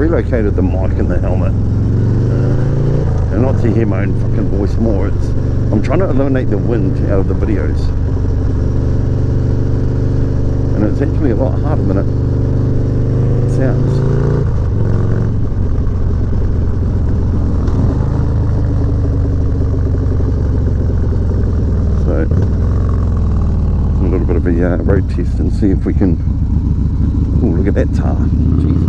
relocated the mic and the helmet, and not to hear my own fucking voice more. I'm trying to eliminate the wind out of the videos, and it's actually a lot harder than it sounds. So a little bit of a road test and see if we can. Oh, look at that tar! Jesus.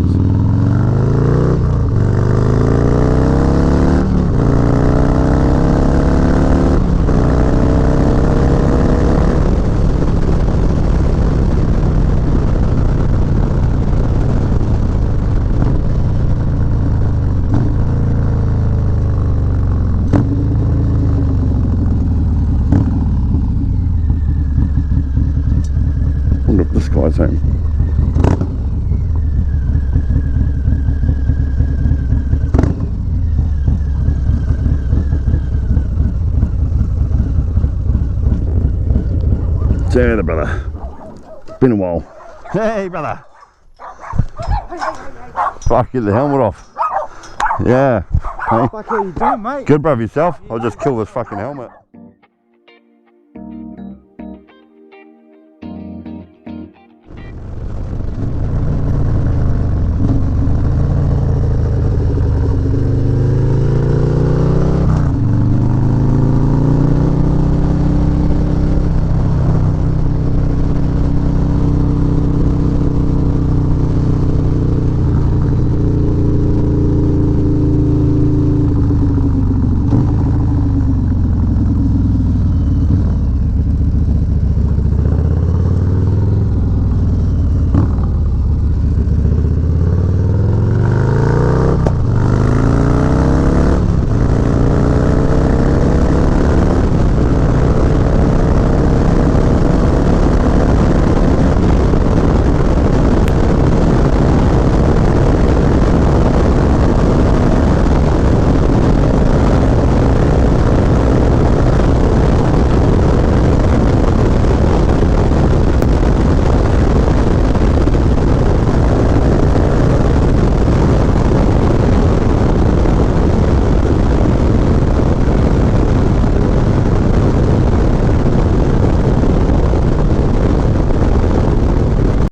Wonder if this guy's home. There, brother. Been a while. Hey, brother. Fuck, get the helmet off. Yeah. Hey. Fuck, how you doing, mate? Good, bruv, yourself? I'll just kill this fucking helmet.